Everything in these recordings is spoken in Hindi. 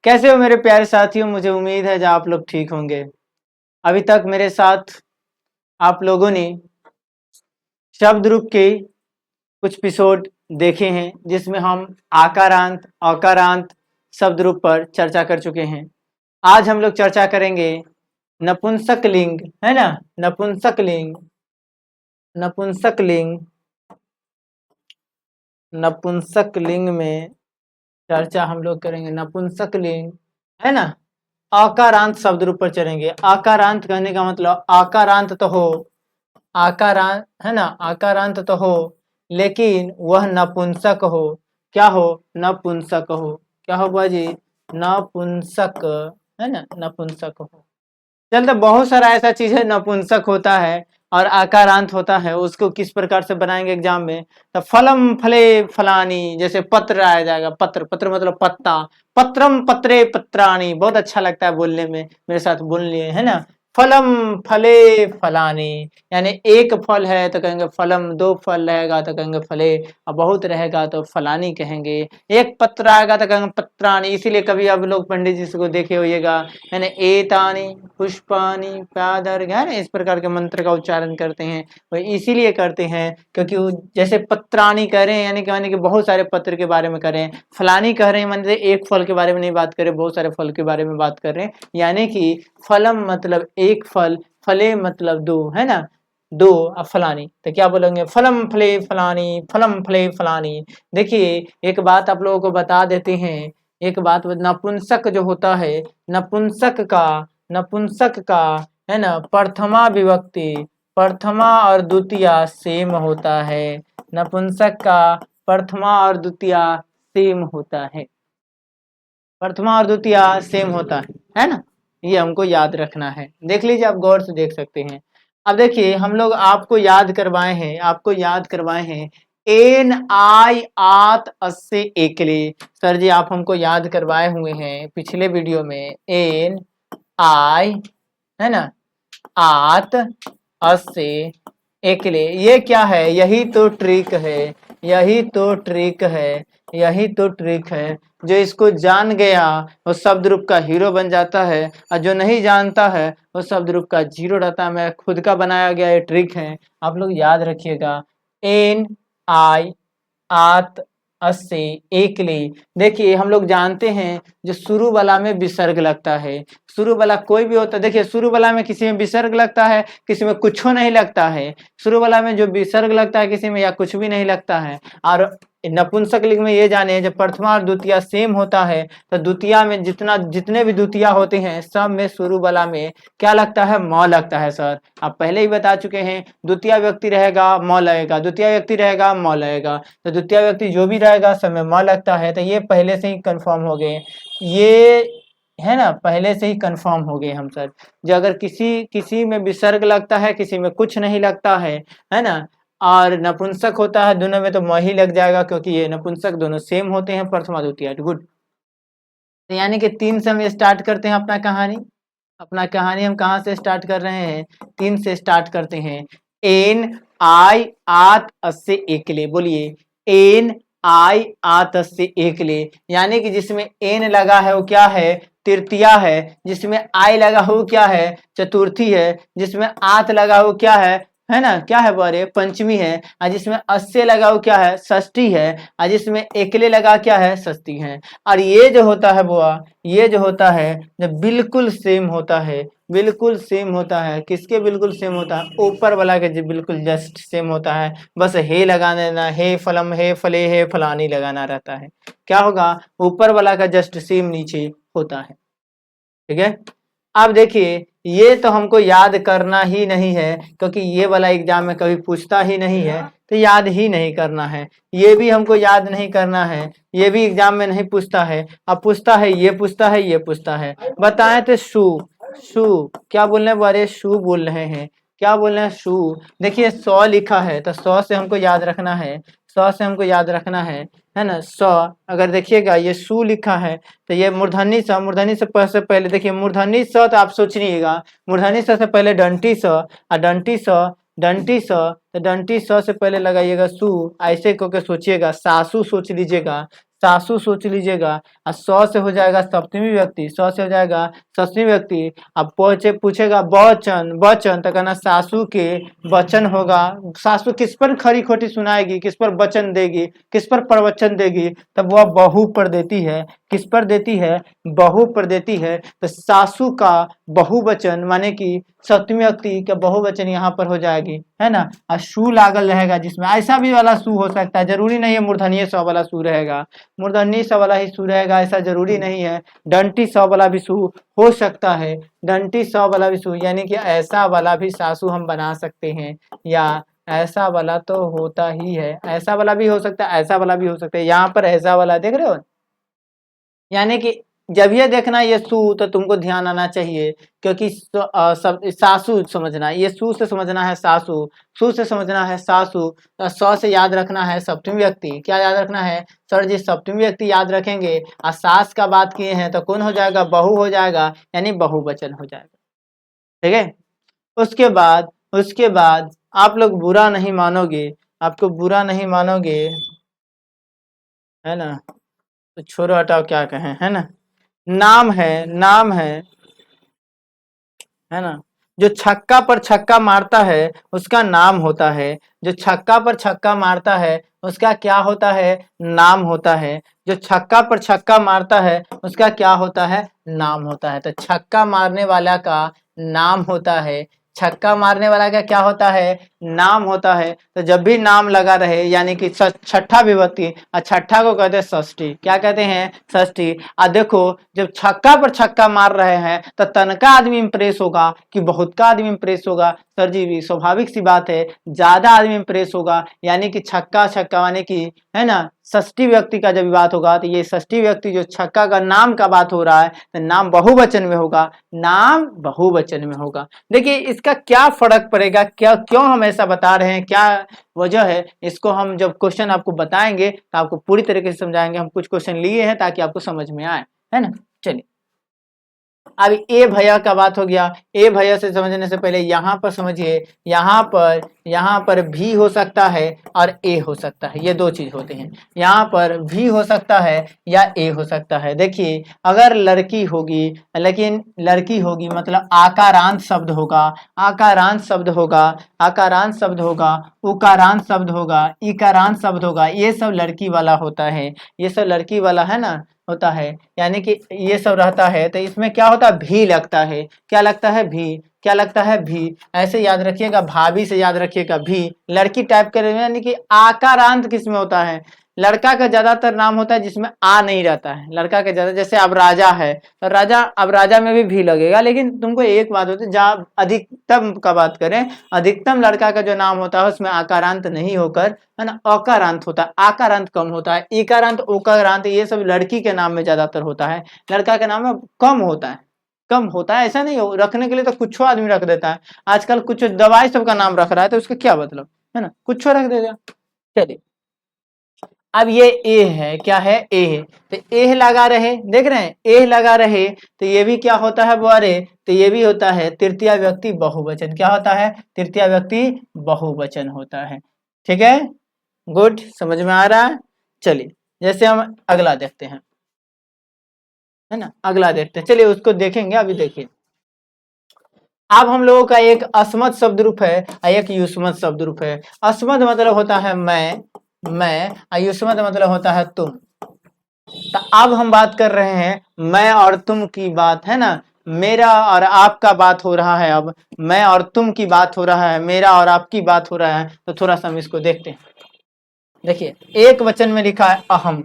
कैसे हो मेरे प्यारे साथियों? मुझे उम्मीद है जो आप लोग ठीक होंगे। अभी तक मेरे साथ आप लोगों ने शब्द रूप के कुछ एपिसोड देखे हैं जिसमें हम आकारांत अकारांत शब्द रूप पर चर्चा कर चुके हैं। आज हम लोग चर्चा करेंगे नपुंसक लिंग, है ना। नपुंसक लिंग, नपुंसक लिंग, नपुंसक लिंग में चर्चा हम लोग करेंगे। नपुंसक लिंग, है ना। आकारांत शब्द रूप पर चलेंगे। आकारांत कहने का मतलब आकारांत तो हो, आकारांत है ना, आकारांत तो हो लेकिन वह नपुंसक हो। क्या हो? नपुंसक हो। क्या हो बाजी? नपुंसक, है ना, नपुंसक हो। चलते बहुत सारा ऐसा चीज है नपुंसक होता है और आकारांत होता है, उसको किस प्रकार से बनाएंगे एग्जाम में। तो फलम फले फलानी, जैसे पत्र आ जाएगा। पत्र, पत्र मतलब पत्ता। पत्रम पत्रे पत्राणी, बहुत अच्छा लगता है बोलने में, मेरे साथ बोल लिए, है ना। फलम फले फलानी, यानी एक फल है तो कहेंगे फलम, दो फल रहेगा तो कहेंगे फले, और बहुत रहेगा तो फलानी कहेंगे। एक पत्र आएगा तो कहेंगे पत्राणी। इसीलिए कभी आप लोग पंडित जी को देखे होइएगा, यानी एतानी पुष्पानी पादर्घ, है ना, इस प्रकार के मंत्र का उच्चारण करते हैं। वो इसीलिए करते हैं क्योंकि वो जैसे पत्राणी कह रहे हैं यानी कि बहुत सारे पत्र के बारे में कर रहे हैं। फलानी कह रहे हैं मतलब एक फल के बारे में नहीं बात कर रहे, बहुत सारे फल के बारे में बात कर रहे हैं। यानी कि फलम मतलब एक फल, फले मतलब दो, है ना, दो। अब फलानी तो क्या बोलेंगे? फलम फले फलानी, फलम फले फलानी। देखिए एक बात आप लोगों को बता देते हैं, एक बात, नपुंसक जो होता है, नपुंसक का, नपुंसक का, है ना, प्रथमा विभक्ति, प्रथमा और द्वितीया सेम होता है। नपुंसक का प्रथमा और द्वितीया सेम होता है, प्रथमा और द्वितीया सेम होता है ना। ये हमको याद रखना है। देख लीजिए, आप गौर से देख सकते हैं। अब देखिए हम लोग आपको याद करवाए हैं, आपको याद करवाए हैं एन आई आत अस्से एकले। सर जी आप हमको याद करवाए हुए हैं पिछले वीडियो में। एन आई, है ना, आत अस्से एकले, ये क्या है? यही तो ट्रिक है, यही तो ट्रिक है, यही तो ट्रिक है। जो इसको जान गया वो शब्द रूप का हीरो बन जाता है, और जो नहीं जानता है वो शब्द रूप का जीरो रहता है। मैं खुद का बनाया गया ये ट्रिक है, आप लोग याद रखिएगा। एन आई आत अस्से एकले। देखिए हम लोग जानते हैं जो शुरू वाला में विसर्ग लगता है, शुरू वाला कोई भी होता है, देखिए शुरू वाला में किसी में विसर्ग लगता है, किसी में कुछ नहीं लगता है। शुरू वाला में जो विसर्ग लगता है किसी में, या कुछ भी नहीं लगता है। और नपुंसक लिंग में ये जाने जब प्रथमा और द्वितीया सेम होता है तो द्वितीया में जितने भी द्वितीया होते हैं सब में शुरू वाला में क्या लगता है? म लगता है। सर आप पहले ही बता चुके हैं, द्वितीय व्यक्ति रहेगा म लगेगा, द्वितीय व्यक्ति रहेगा म लगेगा, तो द्वितीय व्यक्ति जो भी रहेगा सब में म लगता है। तो ये पहले से ही कंफर्म हो गए, ये है ना, पहले से ही कंफर्म हो गए हम सर। जो अगर किसी किसी में विसर्ग लगता है, किसी में कुछ नहीं लगता है ना, और नपुंसक होता है दोनों में तो म ही लग जाएगा, क्योंकि ये नपुंसक दोनों सेम होते हैं, प्रथमा द्वितीय। गुड। तो यानी कि 3 से हम स्टार्ट करते हैं अपना कहानी। अपना कहानी हम कहाँ से स्टार्ट कर रहे हैं? 3 से स्टार्ट करते हैं। एन आई आत अस्से एकले, बोलिए एन आई आत अस्से एकले। यानी कि जिसमें एन लगा है वो क्या है? तृतीया है। जिसमें आई लगा हो वो क्या है? चतुर्थी है। जिसमें आत लगा हो क्या है ना, क्या है बारे? पंचमी है। और जिसमें अस्से लगा हो क्या है? षष्ठी है। और जिसमें एकले लगा क्या है? षष्ठी है। और ये जो होता है बुआ, ये जो होता है जो बिल्कुल सेम होता है, बिल्कुल सेम होता है। किसके बिल्कुल सेम होता है? ऊपर वाला के जो बिल्कुल जस्ट सेम होता है। बस हे लगा देना, हे फलम हे फले हे फलानी लगाना रहता है। क्या होगा? ऊपर वाला का जस्ट सेम नीचे होता है। ठीक है। अब देखिए ये तो हमको याद करना ही नहीं है, क्योंकि ये वाला एग्जाम में कभी पूछता ही नहीं है, तो याद ही नहीं करना है। ये भी हमको याद नहीं करना है, ये भी एग्जाम में नहीं पूछता है। अब पूछता है, ये पूछता है, ये पूछता है। बताएं तो शू, शू क्या बोल रहे हैं? बारे शू बोल रहे हैं, क्या बोल रहे हैं? शू। देखिए 100 लिखा है तो 100 से हमको याद रखना है, 100 से हमको याद रखना है ना। 100 अगर देखिएगा ये शू लिखा है तो ये मूर्धनी स, मूर्धनी से पहले देखिए मूर्धनी स, तो आप सोचिएगा मूर्धनी स से पहले डंटी स, और डंटी स, डंटी स, तो डंटी स से पहले लगाइएगा सू। ऐसे करके सोचिएगा, सासू सोच लीजिएगा, सासू सोच लीजिएगा, और सौ से हो जाएगा सप्तमी व्यक्ति, सौ से हो जाएगा षष्ठी व्यक्ति। अब पूछेगा बचन, बचन तो कहना सासू के वचन होगा। सासू किस पर खरी खोटी सुनाएगी, किस पर वचन देगी, किस पर प्रवचन देगी, तब वह बहू पर देती है। किस पर देती है? बहू पर देती है। तो सासू का बहुवचन माने कि सप्तमी व्यक्ति का बहुवचन यहाँ पर हो जाएगी, है ना। और सु लागल रहेगा, जिसमें ऐसा भी वाला सु हो सकता है, जरूरी नहीं है मूर्धन्य स वाला सु रहेगा, मूर्धन्य स वाला ही सु रहेगा, ऐसा जरूरी नहीं है। डंटी स वाला भी सु हो सकता है, डंटी स वाला भी सु, यानी कि ऐसा वाला भी सासू हम बना सकते हैं, या ऐसा वाला तो होता ही है, ऐसा वाला भी हो सकता है, ऐसा वाला भी हो सकता है। यहाँ पर ऐसा वाला देख रहे हो, यानी कि जब ये देखना ये सु तो तुमको ध्यान आना चाहिए, क्योंकि सब सासू समझना, ये सु से समझना है सासू, सु से समझना है सासू, स से याद रखना है सप्तमी व्यक्ति। क्या याद रखना है सर जी? सप्तमी व्यक्ति याद रखेंगे, और सास का बात किए हैं तो कौन हो जाएगा? बहू हो जाएगा, यानी बहुवचन हो जाएगा। ठीक है। उसके बाद आप लोग बुरा नहीं मानोगे, आपको बुरा नहीं मानोगे, है ना, तो छोड़ो हटाओ क्या कहें, है ना। नाम है, नाम है ना, जो छक्का पर छक्का मारता है उसका नाम होता है। जो छक्का पर छक्का मारता है उसका क्या होता है? नाम होता है। जो छक्का पर छक्का मारता है उसका क्या होता है? नाम होता है। तो छक्का मारने वाला का नाम होता है, छक्का मारने वाला का क्या होता है? नाम होता है। तो जब भी नाम लगा रहे, यानी कि छठा विभक्ति, और छठा को कहते हैं षष्ठी। क्या कहते हैं? षष्ठी। और देखो, जब छक्का पर छक्का मार रहे हैं तो तनका आदमी इंप्रेस होगा कि बहुत का आदमी इंप्रेस होगा? सर जी भी स्वाभाविक सी बात है, ज्यादा आदमी इंप्रेस होगा, यानी कि छक्का छक्का माने कि, है ना, षष्ठी व्यक्ति का जब बात होगा तो ये षष्ठी व्यक्ति जो छक्का का नाम का बात हो रहा है, तो नाम बहुवचन में होगा, नाम बहुवचन में होगा। देखिए इसका क्या फर्क पड़ेगा, क्या क्यों हम ऐसा बता रहे हैं, क्या वजह है, इसको हम जब क्वेश्चन आपको बताएंगे तो आपको पूरी तरीके से समझाएंगे। हम कुछ क्वेश्चन लिए हैं ताकि आपको समझ में आए, है ना। चलिए, अब ए भैया का बात हो गया। ए भैया से समझने से पहले यहाँ पर समझिए, यहाँ पर भी हो सकता है और ए हो सकता है, ये दो चीज होते हैं। यहाँ पर भी हो सकता है या ए हो सकता है। देखिए, अगर लड़की होगी, लेकिन लड़की होगी मतलब आकारांत शब्द होगा, आकारांत शब्द होगा, आकारांत शब्द होगा, उकारांत शब्द होगा, इकारांत शब्द होगा, ये सब लड़की वाला होता है, ये सब लड़की वाला है ना होता है, यानी कि ये सब रहता है। तो इसमें क्या होता है? भी लगता है। क्या लगता है? भी। क्या लगता है? भी। ऐसे याद रखिएगा, भाभी से याद रखिएगा भी। लड़की टाइप करेंगे, यानी कि आकारांत किसमें होता है? लड़का का ज्यादातर नाम होता है जिसमें आ नहीं रहता है, लड़का के ज्यादा, जैसे अब राजा है तो राजा, अब राजा में भी लगेगा। लेकिन तुमको एक बात होती है, जहाँ अधिकतम का बात करें, अधिकतम लड़का का जो नाम होता है उसमें आकारांत नहीं होकर, है ना, अकारांत होता है, आकारांत कम होता है। इकारांत, ओकारांत ये सब लड़की के नाम में ज्यादातर होता है, लड़का के नाम में कम होता है, कम होता है। ऐसा नहीं हो, रखने के लिए तो कुछ आदमी रख देता है, आजकल कुछ दवाई सबका नाम रख रहा है, तो उसका क्या मतलब, है ना, कुछ रख देगा। चलिए, अब ये ए है, क्या है? ए है। तो ए लगा रहे, देख रहे हैं, ए लगा रहे, तो ये भी क्या होता है बोरे? तो ये भी होता है तृतीय व्यक्ति बहुवचन। क्या होता है? तृतीय व्यक्ति बहुवचन होता है। ठीक है, गुड, समझ में आ रहा है। चलिए, जैसे हम अगला देखते हैं, है ना, अगला देखते हैं, चलिए उसको देखेंगे। अभी देखिए, अब हम लोगों का एक अस्मत् शब्द रूप है और एक युष्मत् शब्द रूप है। अस्मत् मतलब होता है मैं, और युष्मत् मतलब होता है तुम। तो अब हम बात कर रहे हैं मैं और तुम की बात, है ना, मेरा और आपका बात हो रहा है। अब मैं और तुम की बात हो रहा है, मेरा और आपकी बात हो रहा है। तो थोड़ा सा हम इसको देखते हैं। देखिए, एक वचन में लिखा है अहम।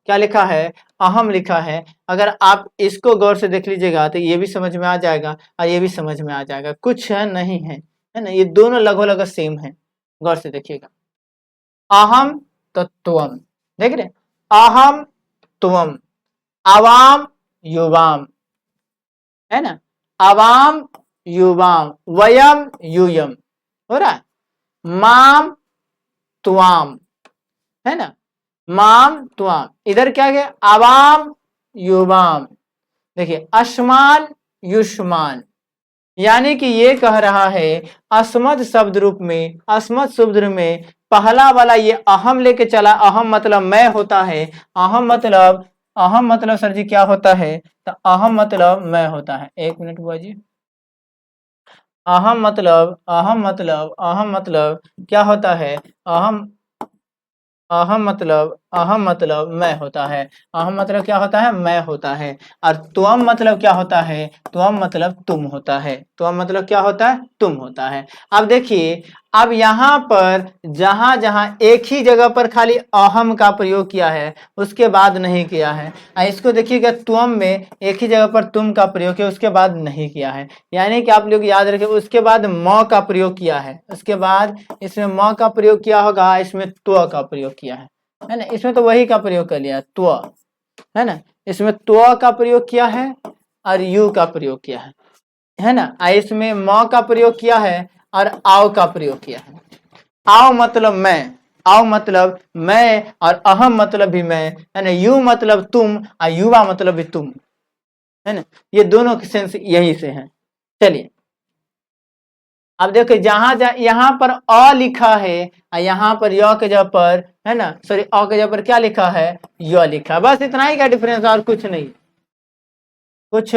क्या लिखा है? अहम लिखा है। अगर आप इसको गौर से देख लीजिएगा तो ये भी समझ में आ जाएगा और ये भी समझ में आ जाएगा, कुछ है नहीं है, है ना, ये दोनों लगभग लगभग सेम है। गौर से देखिएगा, अहम तो त्वम, देख रहे, अहम त्वम, आवाम युवाम, है ना, आवाम युवाम, वयम यूयम, हो रहा है, माम त्वाम, है ना, माम त्वाम। इधर क्या है? आवाम युवाम। देखिए, अस्मान युष्मान, यानी कि ये कह रहा है अस्मद शब्द रूप में, अस्मद शब्द में पहला वाला ये अहम लेके चला, अहम मतलब मैं होता है, अहम मतलब सर जी क्या होता है, तो अहम मतलब मैं होता है। एक मिनट बुआ जी, अहम मतलब क्या होता है, अहम अहम मतलब मैं होता है, अहम मतलब क्या होता है, मैं होता है। और त्वम मतलब क्या होता है, त्वम मतलब तुम होता है, त्वम मतलब क्या होता है, तुम होता है। अब देखिए, अब यहाँ पर जहां जहां एक ही जगह पर खाली अहम का प्रयोग किया है, उसके बाद नहीं किया है, और इसको देखिएगा त्वम में एक ही जगह पर तुम का प्रयोग किया, उसके बाद नहीं किया है। यानी कि आप लोग याद रखें, उसके बाद म का प्रयोग किया है, उसके बाद इसमें म का प्रयोग किया होगा, इसमें त्व का प्रयोग किया है ना। इसमें तो वही का प्रयोग कर लिया, त्व, है ना। इसमें त्व का प्रयोग किया है और यू का प्रयोग किया है ना। इसमें म का प्रयोग किया है और आव का प्रयोग किया है। आव मतलब मैं, आव मतलब मैं, और अहम मतलब भी मैं, है ना। यू मतलब तुम और युवा मतलब भी तुम, है ना। ये दोनों के सेंस यही से हैं। चलिए अब देखो, जहां यहाँ पर अ लिखा है और यहाँ पर य के जगह पर, है ना, सॉरी अ के जगह पर क्या लिखा है, य लिखा है। बस इतना ही का डिफरेंस, और कुछ नहीं, कुछ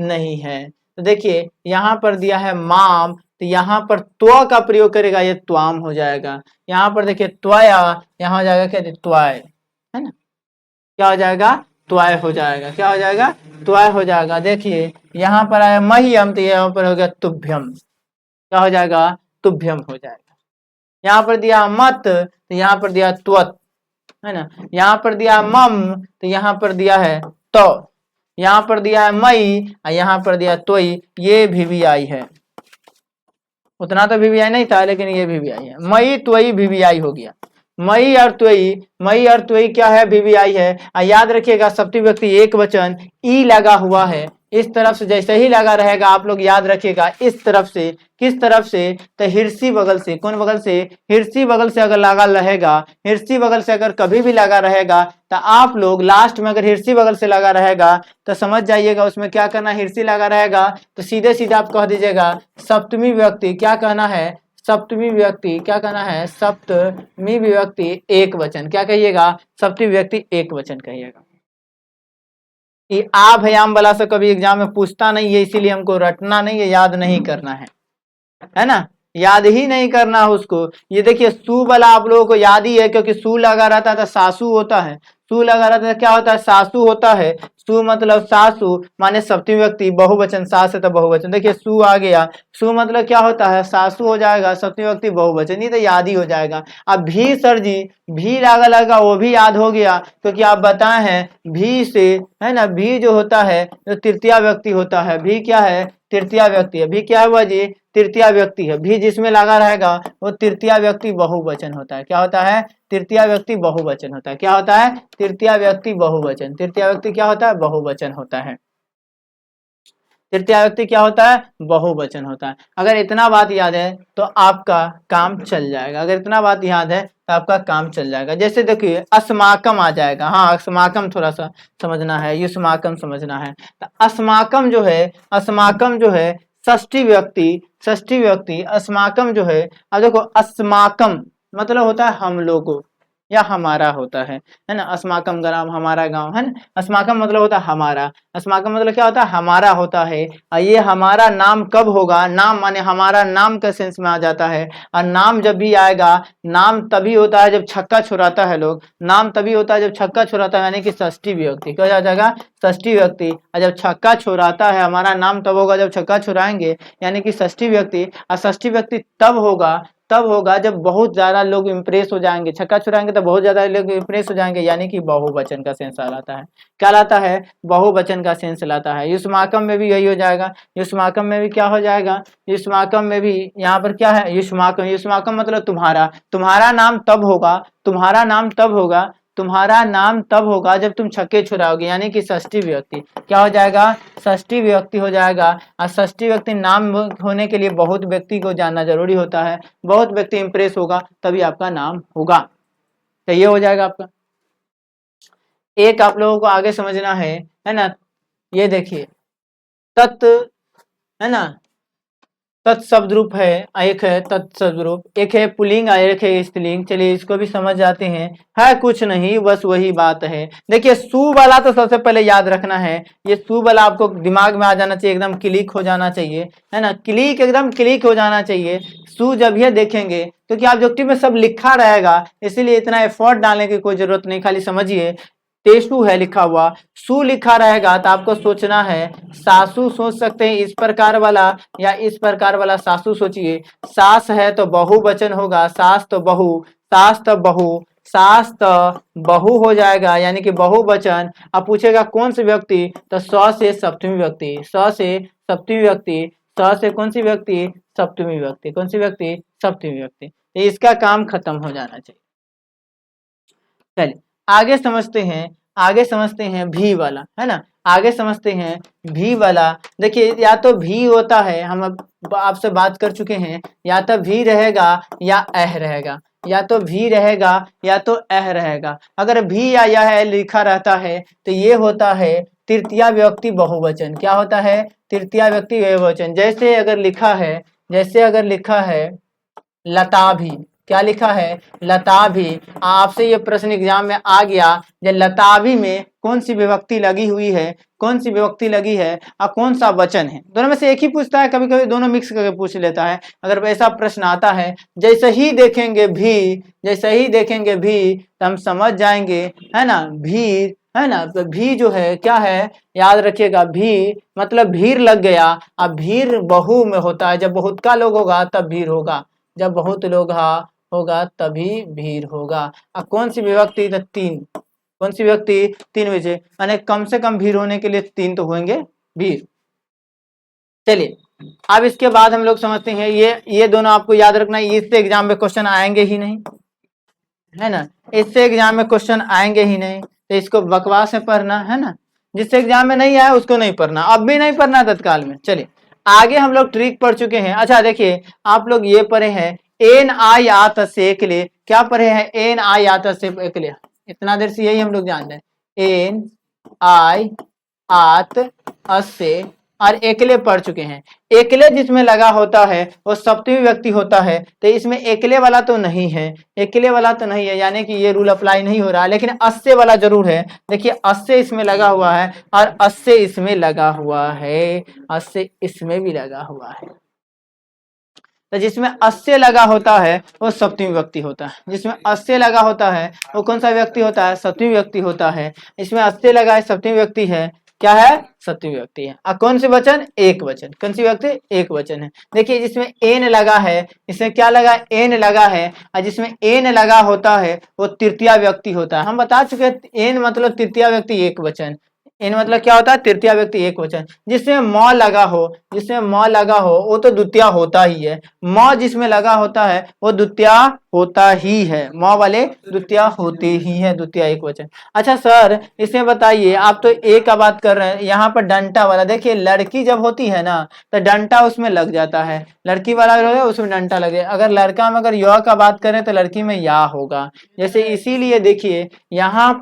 नहीं है। तो देखिए यहाँ पर दिया है माम, तो यहाँ पर त्व का प्रयोग करेगा, ये त्वाम हो जाएगा। यहाँ पर देखिए त्वया, यहाँ हो जाएगा क्या, त्वाय, है ना। क्या हो जाएगा, त्वाय हो जाएगा, क्या हो जाएगा, त्वाय हो जाएगा। देखिए यहाँ पर आया मह्यम, तो यहाँ पर हो गया तुभ्यम, क्या हो जाएगा, तुभ्यम हो जाएगा। यहाँ पर दिया मत, तो यहाँ पर दिया त्वत, है ना। यहाँ पर दिया मम, तो यहाँ पर दिया है तो, यहाँ पर दिया है मई और यहाँ पर दिया तोई, ये VVI है। उतना तो VVI नहीं था, लेकिन ये VVI है। मई त्वई VVI हो गया। मई और त्वई, मई और त्वई क्या है, VVI है। याद रखिएगा सप्तमी विभक्ति एक वचन, ई लगा हुआ है, इस तरफ से जैसे ही लगा रहेगा, आप लोग याद रखिएगा इस तरफ से, किस तरफ से, तो हिरसी बगल से, कौन बगल से, हिरसी बगल से अगर लगा रहेगा, हिरसी बगल से अगर कभी भी लगा रहेगा, तो आप लोग लास्ट में अगर हिरसी बगल से लगा रहेगा तो समझ जाइएगा उसमें क्या करना, हिरसी लगा रहेगा तो सीधे सीधे आप कह दीजिएगा सप्तमी विभक्ति, क्या कहना है, सप्तमी विभक्ति, क्या कहना है, सप्तमी विभक्ति एक वचन, क्या कहिएगा, सप्तमी विभक्ति एक वचन कहिएगा। ये आ भयाम वाला से कभी एग्जाम में पूछता नहीं है, इसीलिए हमको रटना नहीं है, याद नहीं करना है ना, याद ही नहीं करना उसको। ये देखिए सु वाला आप लोगों को याद ही है, क्योंकि सु लगा रहता है तो सासू होता है, सु लगा रहता है क्या होता है, सासू होता है। सु मतलब सासू माने सप्तमी व्यक्ति बहुवचन, सास है तो बहुवचन। देखिए सु आ गया, सु मतलब क्या होता है, सासू हो जाएगा, सप्तमी व्यक्ति बहुवचन, ये तो याद ही हो जाएगा। अब भी सर जी, भी लगा लगा वो भी याद हो गया, क्योंकि आप बताए हैं भी से, है ना, भी जो होता है जो तृतीया व्यक्ति होता है, भी क्या है, तृतीया व्यक्ति है। भी क्या है वह जी, तृतीया व्यक्ति है। भी जिसमें लगा रहेगा वो तृतीया व्यक्ति बहुवचन होता है, क्या होता है, तृतीया व्यक्ति बहुवचन होता है, क्या होता है, तृतीया व्यक्ति बहुवचन, तृतीया व्यक्ति क्या होता है, बहुवचन होता है, तृतीया व्यक्ति क्या होता है, बहुवचन होता है। अगर इतना बात याद है तो आपका काम चल जाएगा, अगर इतना बात याद है तो आपका काम चल जाएगा। जैसे देखिए अस्माकम आ जाएगा, हाँ अस्माकम थोड़ा सा समझना है, युष्माकम समझना है। तो अस्माकम जो है, अस्माकम जो है षष्ठी व्यक्ति, षष्ठी व्यक्ति अस्माकम जो है। अब देखो अस्माकम मतलब होता है हम लोगों या हमारा होता है ना। अस्माकम ग्राम हमारा गांव, है ना। अस्माकम मतलब होता है हमारा, अस्माकम मतलब क्या होता है, हमारा होता है। और ये हमारा नाम कब होगा, नाम माने हमारा नाम का सेंस में आ जाता है। और नाम जब भी आएगा, नाम तभी होता है जब छक्का छुड़ाता है लोग, नाम तभी होता है जब छक्का छुड़ाता है, यानी कि षष्ठी व्यक्ति क्या हो जाएगा, षष्ठी व्यक्ति। और जब छक्का छुड़ाता है, हमारा नाम तब होगा जब छक्का छुड़ाएंगे, यानी कि षष्ठी व्यक्ति। और षष्ठी व्यक्ति तब होगा जब बहुत ज्यादा लोग इंप्रेस हो जाएंगे, छक्का छुड़ाएंगे तो बहुत ज्यादा लोग इंप्रेस हो जाएंगे, यानी कि बहुवचन का सेंस आ लाता है, क्या लाता है, बहुवचन का सेंस लाता है। युष्माकम में भी यही हो जाएगा, युष्माकम में भी क्या हो जाएगा, युष्माकम में भी यहाँ पर क्या है, युष्माकम, युष्माकम मतलब तुम्हारा, तुम्हारा नाम तब होगा, तुम्हारा नाम तब होगा, तुम्हारा नाम तब होगा जब तुम छक्के छुड़ाओगे, यानी कि षष्ठी व्यक्ति क्या हो जाएगा, षष्ठी व्यक्ति हो जाएगा। और षष्ठी व्यक्ति नाम होने के लिए बहुत व्यक्ति को जानना जरूरी होता है, बहुत व्यक्ति इंप्रेस होगा तभी आपका नाम होगा। तो ये हो जाएगा आपका। एक आप लोगों को आगे समझना है ना। ये देखिए तत्, है ना, तत्शब्द रूप है, एक है तत्शब्द रूप, एक है पुल्लिंग और एक है स्त्रीलिंग। चलिए इसको भी समझ जाते हैं। है कुछ नहीं, बस वही बात है। देखिए सु वाला तो सबसे पहले याद रखना है, ये सु वाला आपको दिमाग में आ जाना चाहिए, एकदम क्लिक हो जाना चाहिए, है ना, क्लिक एकदम क्लिक हो जाना चाहिए। सु जब ये देखेंगे क्योंकि ऑब्जेक्टिव में सब लिखा रहेगा, इसीलिए इतना एफर्ट डालने की कोई जरूरत नहीं, खाली समझिए। तेसु है लिखा हुआ, सु लिखा रहेगा तो आपको सोचना है। सासू सोच सकते हैं इस प्रकार वाला या इस प्रकार वाला सासू सोचिए। सास है तो बहुवचन होगा, सास तो बहु, सास तो बहु, सास तो बहु हो जाएगा, यानी कि बहुवचन। अब पूछेगा कौन से व्यक्ति, तो स से सप्तमी व्यक्ति, स से सप्तमी व्यक्ति, स से कौन सी व्यक्ति, सप्तमी व्यक्ति, कौन सी व्यक्ति, सप्तमी व्यक्ति। तो इसका काम खत्म हो जाना चाहिए। चलिए आगे समझते हैं, आगे समझते हैं भी वाला, है ना, आगे समझते हैं भी वाला। देखिए या तो भी होता है, हम अब आपसे बात कर चुके हैं, या तो भी रहेगा या अह रहेगा, या तो भी रहेगा या तो अह रहेगा। अगर भी या यह लिखा रहता है तो ये होता है तृतीया व्यक्ति बहुवचन। क्या होता है, तृतीया व्यक्ति बहुवचन। जैसे अगर लिखा है, जैसे अगर लिखा है लता भी, क्या लिखा है, लता भी। आपसे ये प्रश्न एग्जाम में आ गया, जो लताभी में कौन सी विभक्ति लगी हुई है, कौन सी विभक्ति लगी है और कौन सा वचन है। दोनों में से एक ही पूछता है, कभी कभी दोनों मिक्स करके पूछ लेता है। अगर ऐसा प्रश्न आता है, जैसे ही देखेंगे भी, जैसे ही देखेंगे भी तो हम समझ जाएंगे, है ना, भीड़, है ना। तो भी जो है क्या है, याद रखिएगा, भी मतलब भीड़ लग गया। अब भीड़ बहु में होता है, जब बहुत का लोग होगा तब भीड़ होगा, जब बहुत लोग होगा तभी भीड़ होगा। अब कौन सी विभक्ति, तो तीन, कौन सी व्यक्ति, तीन बजे, यानी कम से कम भीड़ होने के लिए तीन तो होंगे भीड़। चलिए अब इसके बाद हम लोग समझते हैं, ये दोनों आपको याद रखना है, इससे एग्जाम में क्वेश्चन आएंगे ही नहीं, है ना, इससे एग्जाम में क्वेश्चन आएंगे ही नहीं, तो इसको बकवास में पढ़ना, है ना। जिससे एग्जाम में नहीं आया उसको नहीं पढ़ना, अब भी नहीं पढ़ना तत्काल में। चलिए आगे हम लोग ट्रिक पढ़ चुके हैं। अच्छा देखिए आप लोग ये पढ़े हैं एन आई आत से के लिए, क्या पढ़े हैं, एन आई आत से के लिए, इतना देर से यही हम लोग जान रहे हैं, एन आई आत से और एकले पढ़ चुके हैं। एकले जिसमें लगा होता है वो सप्तमी व्यक्ति होता है, तो इसमें एकले वाला तो नहीं है, एकले वाला तो नहीं है, यानी कि ये रूल अप्लाई नहीं हो रहा, लेकिन अस्से वाला जरूर है। देखिए अस्से इसमें लगा हुआ है और अस्से इसमें लगा हुआ है, अस्से इसमें भी लगा हुआ है। तो जिसमें अस्से लगा होता है वो सप्तमी व्यक्ति होता है, जिसमें अस्से लगा होता है वो कौन सा व्यक्ति होता है, सप्तमी व्यक्ति होता है। इसमें अस्से लगा है, सप्तमी व्यक्ति है, क्या है, सप्तमी व्यक्ति है। और कौन सी वचन, एक वचन, कौन सी व्यक्ति, एक वचन है। देखिए जिसमें एन लगा है, इसमें क्या लगा, एन लगा है, और जिसमें एन लगा होता है वो तृतीया व्यक्ति होता है। हम बता चुके हैं एन मतलब तृतीया व्यक्ति एक वचन, इन मतलब क्या होता है, तृतीया व्यक्ति एक वचन। जिसमें म लगा हो, जिसमें म लगा हो वो तो द्वितीय होता ही है, म जिसमें लगा होता है वो द्वितीय होता ही है, म वाले द्वितीय होते ही है, द्वितीय एक वचन। अच्छा सर इसमें बताइए, आप तो एक का बात कर रहे हैं, यहाँ पर डंटा वाला देखिए, लड़की जब होती है ना तो डंटा उसमें लग जाता है, लड़की वाला अगर हो उसमें डंटा लगे। अगर लड़का में अगर य का बात करें तो लड़की में या होगा। जैसे इसीलिए देखिए यहाँ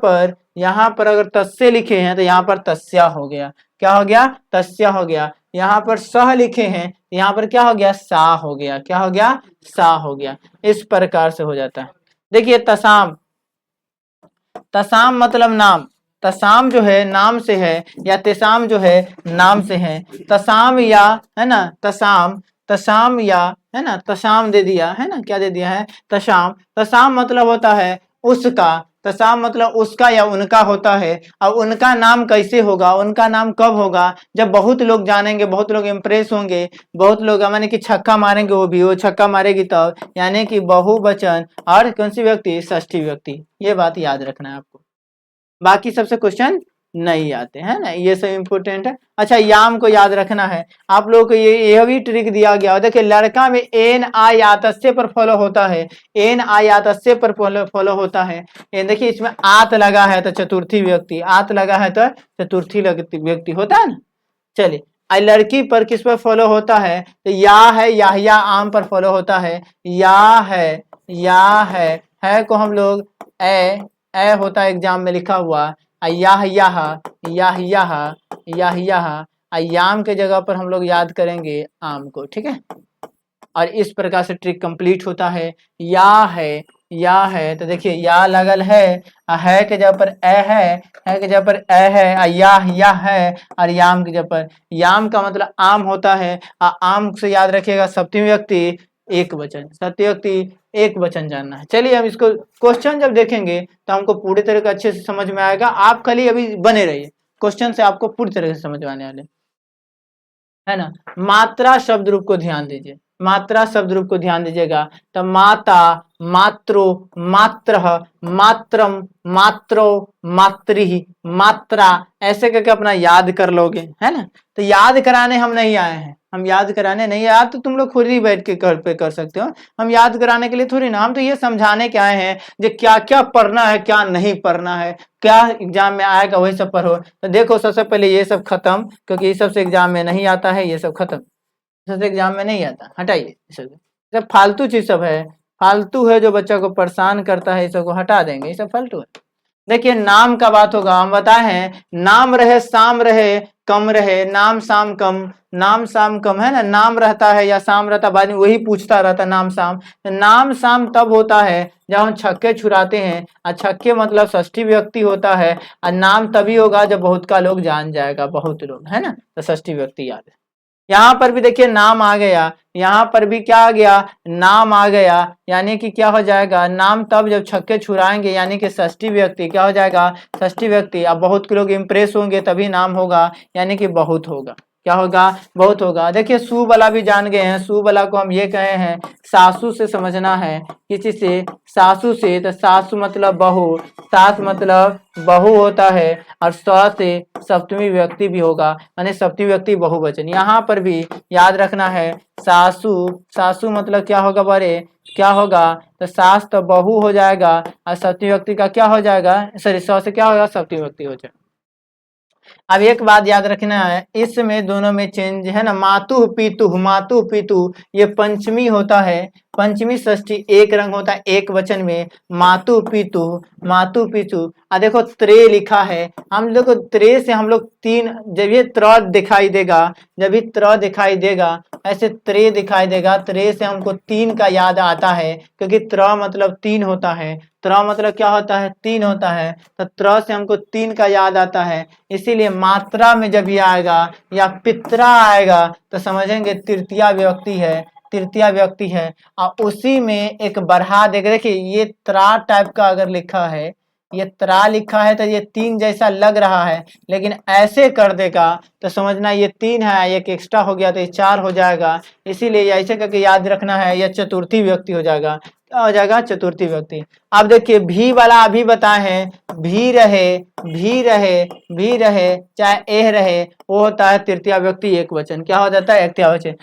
पर अगर तस्य लिखे हैं तो यहाँ पर तस्या हो गया, क्या हो गया, तस्या हो गया। यहाँ पर सह लिखे हैं यहाँ पर क्या हो गया, सा हो गया, क्या हो गया, सा हो गया। इस प्रकार से हो जाता है। देखिए तसाम, तसाम मतलब नाम, तसाम जो है नाम से है, या तेसाम जो है नाम से है। तसाम या, है ना, तसाम, तसाम या, है ना, तसाम दे दिया, है ना, क्या दे दिया है, तसाम। तसाम मतलब होता है उसका, तसाम मतलब उसका या उनका होता है। और उनका नाम कैसे होगा, उनका नाम कब होगा, जब बहुत लोग जानेंगे, बहुत लोग इम्प्रेस होंगे, बहुत लोग माने कि छक्का मारेंगे, वो भी वो छक्का मारेगी तब, यानी कि बहुवचन। और कौन सी व्यक्ति, षष्ठी व्यक्ति। ये बात याद रखना है आपको, बाकी सबसे क्वेश्चन नहीं आते हैं ना, ये सब इंपोर्टेंट है। अच्छा याम को याद रखना है आप लोगों को, ये भी ट्रिक दिया गया। देखिए लड़का में एन आई आतस्य पर फॉलो होता है, एन आई आतस्य पर फॉलो होता है। देखिए इसमें आत लगा है तो चतुर्थी व्यक्ति, आत लगा है तो चतुर्थी व्यक्ति होता है ना। चलिए लड़की पर किस पर फॉलो होता है, तो या है, या आम पर फॉलो होता है। या है, या है को हम लोग ए होता है एग्जाम में लिखा हुआ, याह, याम के जगह पर हम लोग याद करेंगे आम को, ठीक है। और इस प्रकार से ट्रिक कंप्लीट होता है। या है तो देखिए या लगल है के जगह पर ए है के जगह पर ए है, और या है, और याम की जगह पर याम का मतलब आम होता है। आम से याद रखिएगा सप्तमी व्यक्ति एक वचन, सप्तमी व्यक्ति एक वचन जानना है। चलिए हम इसको क्वेश्चन जब देखेंगे तो हमको पूरी तरह से अच्छे से समझ में आएगा। आप खाली अभी बने रहिए, क्वेश्चन से आपको पूरी तरह से समझ में आने वाले, है ना। मात्रा शब्द रूप को ध्यान दीजिए, मात्रा शब्द रूप को ध्यान दीजिएगा। तो माता, मात्रो, मात्र, मात्रम, मात्रो, मातृ, मात्रा, ऐसे करके अपना याद कर लोगे, है ना। तो याद कराने हम नहीं आए हैं, हम याद कराने नहीं आए, तो तुम लोग खुद ही बैठ के घर पे कर सकते हो। हम याद कराने के लिए थोड़ी ना, हम तो ये समझाने के आए हैं जो क्या क्या पढ़ना है क्या नहीं पढ़ना है, क्या एग्जाम में आएगा वही सब पढ़ो। तो देखो सबसे पहले ये सब खत्म, क्योंकि ये सबसे एग्जाम में नहीं आता है, ये सब खत्म, सबसे एग्जाम में नहीं आता, हटाइए सब फालतू चीज सब है, फालतू है जो बच्चा को परेशान करता है, इस सब को हटा देंगे, ये सब फालतू है। देखिए नाम का बात होगा, हम बताए हैं नाम रहे शाम रहे कम रहे, नाम शाम कम, नाम शाम कम, है ना। नाम रहता है या शाम रहता, बाद में वही पूछता रहता नाम शाम। नाम शाम तब होता है जब हम छक्के छुड़ाते हैं, और छक्के मतलब षष्ठी व्यक्ति होता है, और नाम तभी होगा जब बहुत का लोग जान जाएगा, बहुत लोग, है ना, तो षष्ठी व्यक्ति याद है। यहाँ पर भी देखिए नाम आ गया, यहाँ पर भी क्या आ गया, नाम आ गया, यानी कि क्या हो जाएगा, नाम तब जब छक्के छुड़ाएंगे, यानी कि षष्ठी व्यक्ति क्या हो जाएगा, षष्ठी व्यक्ति। अब बहुत के लोग इंप्रेस होंगे तभी नाम होगा, यानी कि बहुत होगा, क्या होगा, बहुत होगा। देखिए सु वाला भी जान गए हैं, सु वाला को हम ये कहे हैं सासू से समझना है, किसी से, सासू से, तो सासू मतलब बहू, सास मतलब बहु होता है, और स से सप्तमी व्यक्ति भी होगा, यानी सप्तमी व्यक्ति बहुवचन। यहाँ पर भी याद रखना है सासू, सासू मतलब क्या होगा बड़े, क्या होगा, तो सास तो बहु हो जाएगा, और सप्तमी व्यक्ति का क्या हो जाएगा, सॉरी स से क्या होगा, सप्तमी व्यक्ति हो जाएगा। अब एक बात याद रखना है, इसमें दोनों में चेंज है ना, मातु पितु, मातु पितु ये पंचमी होता है, पंचमी षष्ठी एक रंग होता है एक वचन में, मातु पितु, मातु पितु। देखो त्रे लिखा है, हम लोग को त्रे से हम लोग तीन, जब ये त्र दिखाई देगा, जब ये त्र दिखाई देगा, ऐसे त्रे दिखाई देगा, त्रे से हमको तीन का याद आता है, क्योंकि त्र मतलब तीन होता है, त्र मतलब क्या होता है, तीन होता है, तो त्र से हमको तीन का याद आता है। इसीलिए मात्रा में जब ये आएगा या पित्रा आएगा तो समझेंगे तृतीया व्यक्ति है, तृतीया व्यक्ति है। और उसी में एक बढ़ा देगा, देखिए ये त्रा टाइप का अगर लिखा है, ये त्रा लिखा है तो ये तीन जैसा लग रहा है, लेकिन ऐसे कर देगा तो समझना ये तीन है, एक एक्स्ट्रा हो गया तो ये चार हो जाएगा। इसीलिए ऐसे करके याद रखना है, यह चतुर्थी व्यक्ति हो जाएगा, क्या हो जाएगा, चतुर्थी व्यक्ति। अब देखिए भी वाला अभी बताए हैं, भी रहे, भी रहे, भी रहे, चाहे एह रहे, वो होता है तृतीया व्यक्ति एक वचन, क्या हो जाता है, एक वचन।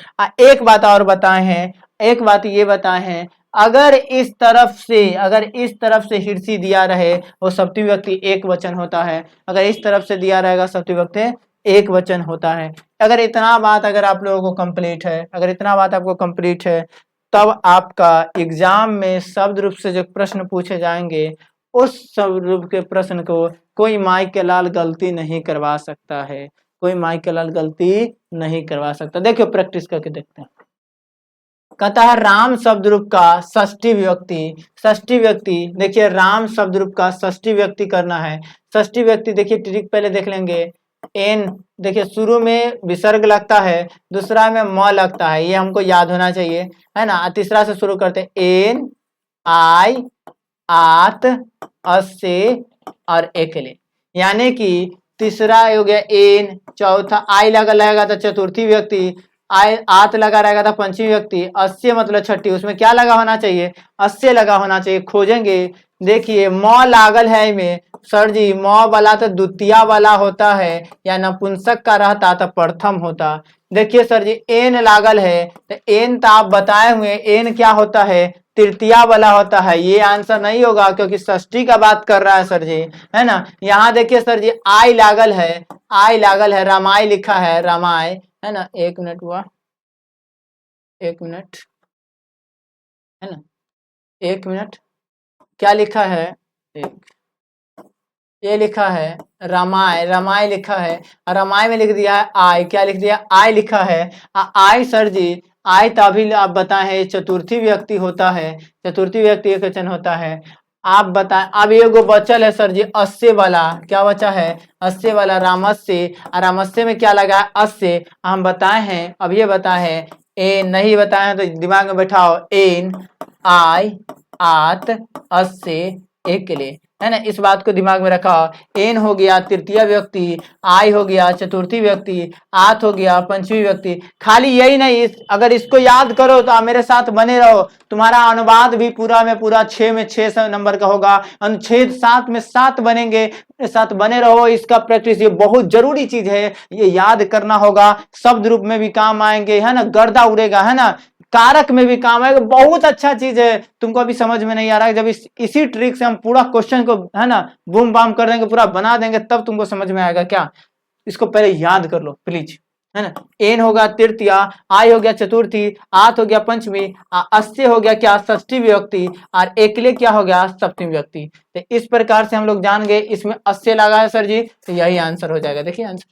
एक बात और बताए हैं, एक बात ये बताए हैं, अगर इस तरफ से, अगर इस तरफ से हिरसी दिया रहे वो सप्तमी व्यक्ति एक वचन होता है, अगर इस तरफ से दिया रहेगा सप्तमी व्यक्ति एक वचन होता है। अगर इतना बात अगर आप लोगों को कंप्लीट है, अगर इतना बात आपको कंप्लीट है, तब आपका एग्जाम में शब्द रूप से जो प्रश्न पूछे जाएंगे, उस शब्द रूप के प्रश्न को कोई माई के लाल गलती नहीं करवा सकता है, कोई माई के लाल गलती नहीं करवा सकता। देखियो प्रैक्टिस करके देखते हैं। कहता है राम शब्द रूप का षष्ठी व्यक्ति, षष्ठी व्यक्ति, देखिए राम शब्द रूप का षष्ठी व्यक्ति करना है। षष्ठी व्यक्ति देखिए ट्रिक पहले देख लेंगे, एन, देखिए शुरू में विसर्ग लगता है, दूसरा में म लगता है, ये हमको याद होना चाहिए, है ना। तीसरा से शुरू करते हैं, एन, आई, आत, असे और एकले, यानी कि तीसरा हो गया एन, चौथा आई लगा रहेगा तो चतुर्थी व्यक्ति, आय आत लगा रहेगा था पंचमी व्यक्ति, अस्य मतलब छठी, उसमें क्या लगा होना चाहिए, अस्य लगा होना चाहिए। खोजेंगे, देखिए म लागल है में, सर जी म वाला तो द्वितीय वाला होता है, या नपुंसक का रहता तो प्रथम होता। देखिए सर जी एन लागल है, तो एन तो आप बताए हुए एन क्या होता है, तृतीया वाला होता है, ये आंसर नहीं होगा क्योंकि षष्ठी का बात कर रहा है सर जी, है ना। यहाँ देखिए सर जी आई लागल है, आई लागल है, रामाय लिखा है, रामाय, है ना। एक मिनट हुआ, एक मिनट, है ना, एक मिनट, क्या लिखा है, एक ये लिखा है रामाय, रामाय लिखा है और रामाय में लिख दिया है आई, क्या लिख दिया, आई लिखा है। आई सर जी, आई तो अभी आप बताए चतुर्थी व्यक्ति होता है, चतुर्थी व्यक्ति एक वचन होता है। आप बताएं, अब ये गो बचल है सर जी अस्से वाला, क्या बचा है, अस्से वाला रामस्य, और रामस्य में क्या लगा है, अस्य। हम बताए हैं, अब ये बताए हैं ए नहीं बताए हैं तो दिमाग में बैठाओ, एन आई आत अस्य एक ले, है ना, इस बात को दिमाग में रखा। एन हो गया तृतीय व्यक्ति, आई हो गया चतुर्थी व्यक्ति, आत हो गया पंचमी व्यक्ति। खाली यही नहीं, अगर इसको याद करो तो आप मेरे साथ बने रहो, तुम्हारा अनुवाद भी पूरा में पूरा 6 में 6 नंबर का होगा, अनुच्छेद 7 में 7 बनेंगे। मेरे साथ बने रहो, इसका प्रैक्टिस ये बहुत जरूरी चीज है, ये याद करना होगा। शब्द रूप में भी काम आएंगे, है ना, गर्दा उड़ेगा, है ना, कारक में भी काम आएगा। बहुत अच्छा चीज है, तुमको अभी समझ में नहीं आ रहा है, जब इसी ट्रिक से हम पूरा क्वेश्चन को, है ना, बूम बाम कर देंगे, पूरा बना देंगे, तब तुमको समझ में आएगा। क्या, इसको पहले याद कर लो प्लीज, है ना। एन होगा तृतीया, आई हो गया चतुर्थी, आठ हो गया पंचमी, अस्य हो गया क्या, षष्ठी विभक्ति, और एकले क्या हो गया, सप्तमी व्यक्ति। तो इस प्रकार से हम लोग जान गए, इसमें अस्य लगा है सर जी, तो यही आंसर हो जाएगा। देखिए आंसर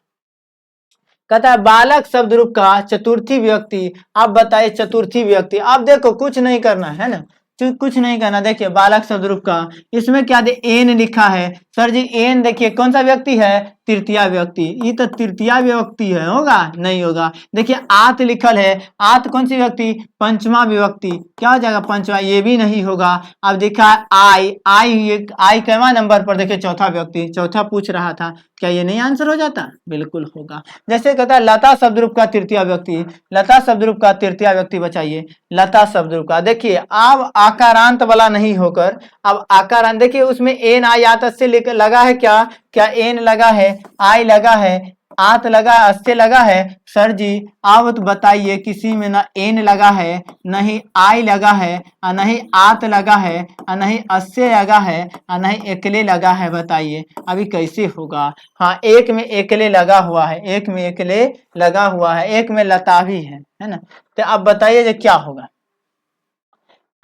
कहता है बालक शब्द रूप का चतुर्थी व्यक्ति। आप बताइए चतुर्थी व्यक्ति, आप देखो कुछ नहीं करना है ना, कुछ नहीं करना। देखिए बालक शब्द रूप का, इसमें क्या दे, एन लिखा है सर जी, एन देखिए कौन सा व्यक्ति है, तृतीया व्यक्ति, ये तो तृतीया व्यक्ति है, होगा नहीं होगा। देखिए आत लिखल है, आत कौन सी व्यक्ति, पंचमा विभक्ति, क्या हो जाएगा, पंचमा, ये भी नहीं होगा। अब देखा आई, आई कैवा नंबर पर, देखिए चौथा व्यक्ति, चौथा पूछ रहा था, क्या ये नहीं आंसर हो जाता, बिल्कुल होगा। जैसे कहता है लता शब्द रूप का तृतीय व्यक्ति, लता शब्द रूप का तृतीय व्यक्ति बताइए, लता शब्द रूप का। देखिए अब आकारांत वाला नहीं होकर, अब आकारांत, देखिए उसमें एन आई आत से लेकर लगा है, क्या क्या एन लगा है, आई लगा है, आत लगा है, अस्य लगा है। सर जी आप तो बताइए, किसी में ना एन लगा है, नहीं आई लगा है, और नहीं आत लगा है, और नहीं अस्य लगा है, और नहीं एकले लगा है, बताइए अभी कैसे होगा। हाँ एक में एकले लगा हुआ है, एक में एकले लगा हुआ है, एक में लता भी है ना। तो अब बताइए जो क्या होगा।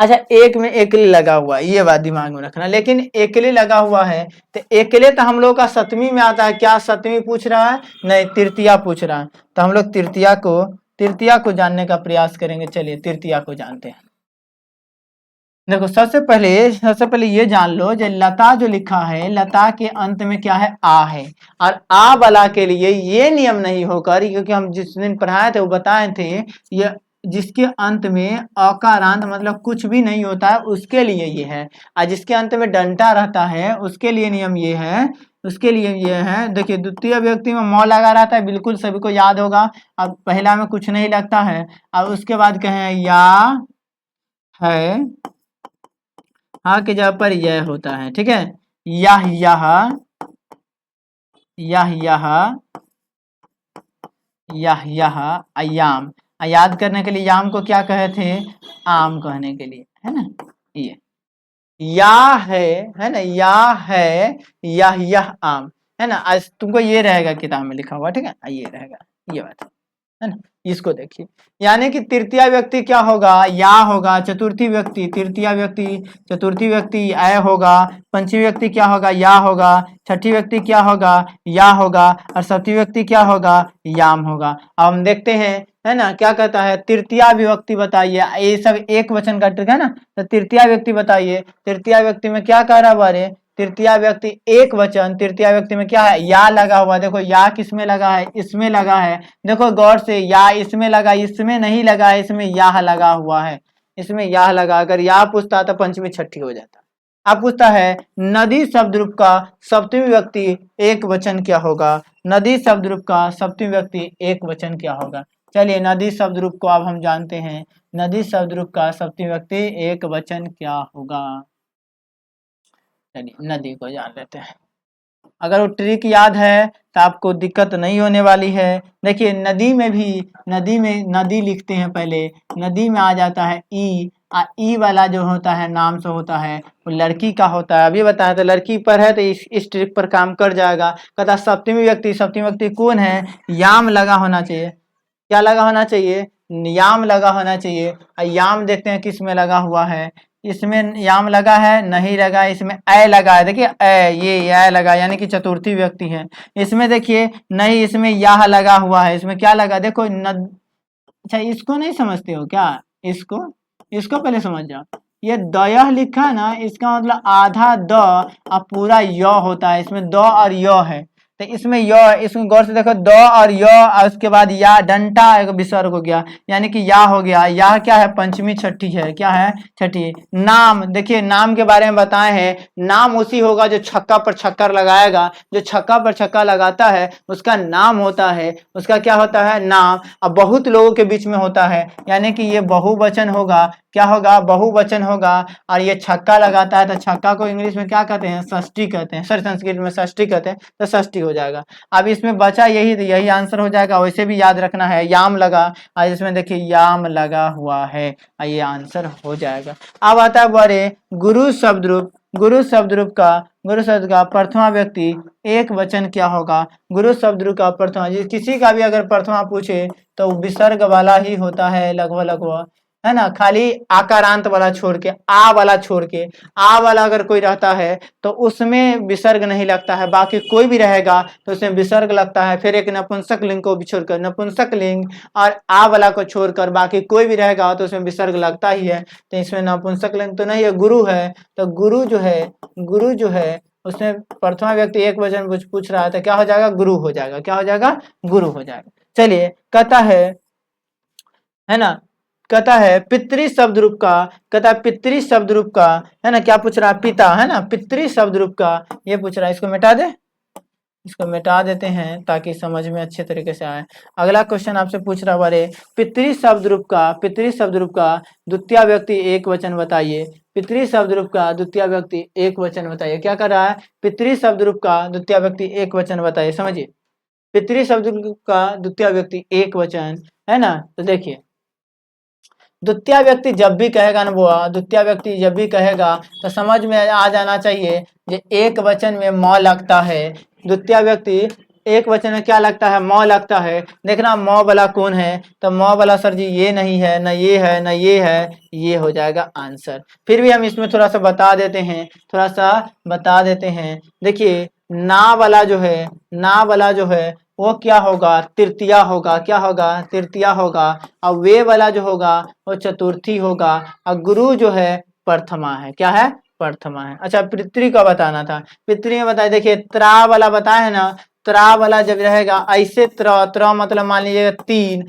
अच्छा एक में एकले लगा हुआ है, ये बात दिमाग में रखना, लेकिन एकले लगा हुआ है तो एकले तो हम लोग का सतमी में आता है, क्या सतमी पूछ रहा है, नहीं तृतीया पूछ रहा है। तो हम लोग तृतीया को जानने का प्रयास करेंगे। चलिए तृतीया को जानते हैं। देखो सबसे पहले ये जान लो, जो लता जो लिखा है, लता के अंत में क्या है, आ है, और आ वाला के लिए ये नियम नहीं होकर, क्योंकि हम जिस दिन पढ़ाए थे वो बताए थे, ये जिसके अंत में अकारांत मतलब कुछ भी नहीं होता है उसके लिए ये है, और जिसके अंत में डंटा रहता है उसके लिए नियम ये है, उसके लिए ये है। देखिए द्वितीय व्यक्ति में मौ लगा रहता है, बिल्कुल सभी को याद होगा। अब पहला में कुछ नहीं लगता है, अब उसके बाद कहें या है, हाँ की जगह पर यह होता है, ठीक है, यह यह अयाम, याद करने के लिए याम को क्या कहे थे, आम कहने के लिए, है ना। ये या है ना, या है, यह आम, है ना। आज तुमको ये रहेगा किताब में लिखा हुआ, ठीक है, ये रहेगा, ये बात है ना। इसको देखिए, यानी कि तृतीय व्यक्ति क्या होगा, या होगा, चतुर्थी व्यक्ति चतुर्थी व्यक्ति अय होगा, पंचमी व्यक्ति क्या होगा, या होगा, छठी व्यक्ति क्या होगा, या होगा, और सप्तमी व्यक्ति क्या होगा, याम होगा। अब हम देखते हैं, है ना, क्या कहता है, तृतीय विभक्ति बताइए, ये सब एक वचन का ट्रिक है ना। तो तृतीय व्यक्ति बताइए, तृतीय व्यक्ति में क्या कह रहा बारे, तृतीय व्यक्ति एक वचन, तृतीय व्यक्ति में क्या है, या लगा हुआ। देखो या किसमें लगा है, इसमें लगा है, देखो गौर से, या इसमें लगा, इसमें नहीं लगा है, इसमें या लगा हुआ है, इसमें या लगा। अगर या पूछता तो पंचमी छठी हो जाता। अब पूछता है नदी शब्द रूप का सप्तमी व्यक्ति एक वचन क्या होगा, नदी शब्द रूप का सप्तमी व्यक्ति एक वचन क्या होगा। चलिए नदी शब्द रूप को अब हम जानते हैं, नदी शब्द रूप का सप्तमी व्यक्ति एक वचन क्या होगा। चलिए नदी को जान लेते हैं। अगर वो ट्रिक याद है तो आपको दिक्कत नहीं होने वाली है। देखिए नदी में भी, नदी में नदी लिखते हैं पहले, नदी में आ जाता है ई, ई वाला जो होता है नाम से होता है, वो लड़की का होता है। अभी बताया तो लड़की पर है, तो इस ट्रिक पर काम कर जाएगा। कहता सप्तमी व्यक्ति कौन है, याम लगा होना चाहिए, क्या लगा होना चाहिए, याम लगा होना चाहिए। याम देखते हैं किस में लगा हुआ है, इसमें याम लगा है नहीं लगा, इसमें ए लगा है, देखिए ए, ये ए लगा यानी कि चतुर्थी व्यक्ति है। इसमें देखिए नहीं, इसमें यह लगा हुआ है, इसमें क्या लगा देखो न। अच्छा इसको नहीं समझते हो क्या? इसको इसको पहले समझ जाओ। ये दयह लिखा है ना, इसका मतलब आधा द और पूरा य होता है, इसमें द और य है। तो इसमें य, इसमें गौर से देखो द और य और उसके बाद या डंटा एक विसर्ग हो गया, यानी कि या हो गया। या क्या है? पंचमी छठी है। क्या है? छठी। नाम, देखिए नाम के बारे में बताए हैं, नाम उसी होगा जो छक्का पर छक्कर लगाएगा। जो छक्का पर छक्का लगाता है उसका नाम होता है, उसका क्या होता है? नाम। अब बहुत लोगों के बीच में होता है, यानी कि ये बहुवचन होगा। क्या होगा? बहुवचन होगा। और ये छक्का लगाता है तो छक्का को इंग्लिश में क्या कहते हैं? षष्ठी कहते हैं, सॉरी संस्कृत में षष्ठी कहते हैं, तो षष्ठी हो जाएगा। अब इसमें बचा यही आंसर हो जाएगा। वैसे भी याद रखना है, याम लगा और इसमें देखिए याम लगा हुआ है, ये आंसर हो जाएगा। अब आता है बड़े गुरु शब्द रूप। गुरु शब्द रूप का प्रथमा व्यक्ति एक वचन क्या होगा? गुरु शब्द रूप का प्रथमा, किसी का भी अगर प्रथमा पूछे तो विसर्ग वाला ही होता है लगभग, है ना। खाली आकारांत वाला छोड़ के, आ वाला छोड़ के, आ वाला अगर कोई रहता है तो उसमें विसर्ग नहीं लगता है, बाकी कोई भी रहेगा तो उसमें विसर्ग लगता है। फिर एक नपुंसक लिंग को भी छोड़कर, नपुंसक लिंग और आ वाला को छोड़कर बाकी कोई भी रहेगा तो उसमें विसर्ग लगता ही है। तो इसमें नपुंसक लिंग तो नहीं है, गुरु है। तो गुरु जो है उसमें प्रथमा व्यक्ति एक वचन पूछ रहा है तो क्या हो जाएगा? गुरु हो जाएगा। क्या हो जाएगा? गुरु हो जाएगा। चलिए कहता है ना, कहता है पितृ शब्द रूप का, कहता है पितृ शब्द रूप का, है ना। क्या पूछ रहा है? पिता, है ना, पितृ शब्द रूप का ये पूछ रहा है। इसको मिटा दे, इसको मिटा देते हैं ताकि समझ में अच्छे तरीके से आए। अगला क्वेश्चन आपसे पूछ रहा है, पितृ शब्द रूप का द्वितीय व्यक्ति एक वचन बताइए। पितृ शब्द रूप का द्वितीय व्यक्ति एक वचन बताइए। क्या कर रहा है? पितृ शब्द रूप का द्वितीय व्यक्ति एक वचन बताइए। समझिए, पितृ शब्द रूप का द्वितीय व्यक्ति एक वचन, है ना। तो देखिए द्वितीय व्यक्ति जब भी कहेगा ना बुआ, द्वितीय व्यक्ति जब भी कहेगा तो समझ में आ जाना चाहिए कि एक वचन में म लगता है। द्वितीय व्यक्ति एक वचन में क्या लगता है? म लगता है। देखना म वाला कौन है? तो म वाला सर जी ये नहीं है, न ये है, न ये है, ये हो जाएगा आंसर। फिर भी हम इसमें थोड़ा सा बता देते हैं, देखिए ना वाला जो है वो क्या होगा? तृतीया होगा। क्या होगा? तृतीया होगा। और वे वाला जो होगा वो चतुर्थी होगा। और गुरु जो है प्रथमा है। क्या है? प्रथमा है। अच्छा पितृ का बताना था, पितृ में बताए, देखिए त्रा वाला बताया है ना। त्रा वाला जब रहेगा ऐसे त्र मतलब मान लीजिएगा 3,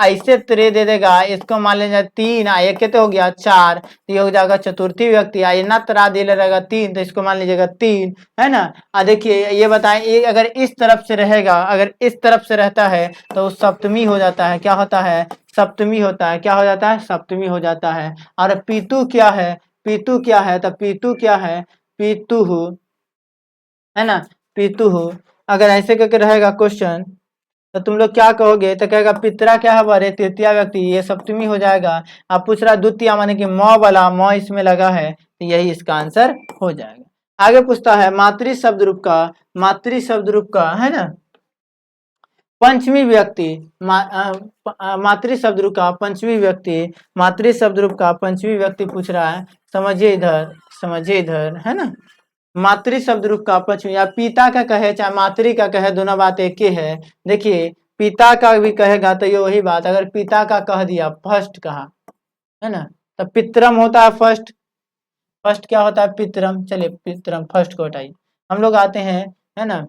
ऐसे त्रे दे देगा, इसको मान लीजिए 3 एक तो हो गया 4, तो ये हो जाएगा चतुर्थी व्यक्ति। ना त्रा दे रहेगा 3 तो इसको मान लीजिएगा 3, है ना। देखिए ये बताएं, ये अगर इस तरफ से रहेगा, अगर इस तरफ से रहता है तो सप्तमी हो जाता है। क्या होता है? सप्तमी होता है। क्या हो जाता है? सप्तमी हो जाता है। और पीतु क्या है? पीतु क्या है? तो पीतु क्या है? पीतु है ना, पीतु अगर ऐसे करके रहेगा क्वेश्चन तो तुम लोग क्या कहोगे? तो कहेगा पितरा क्या है? बड़े तृतीय व्यक्ति, ये सप्तमी हो जाएगा। आप पूछ रहा द्वितीय माने कि म वाला, म इसमें लगा है, तो यही इसका आंसर हो जाएगा। आगे पूछता है मातृ शब्द रूप का, है ना, पंचमी व्यक्ति, मातृ शब्द रूप का पंचमी व्यक्ति पूछ रहा है। समझिए इधर, है ना। मातृ शब्द रूप का पंचमी, या पिता का कहे चाहे मातृ का कहे, दोनों बात एक ही है। देखिए पिता का भी कहेगा तो ये वही बात, अगर पिता का कह दिया, फर्स्ट कहा, है ना, तो पितरम होता है फर्स्ट क्या होता है? पितरम। चलिए पितरम फर्स्ट को हटाइए, हम लोग आते हैं, है ना।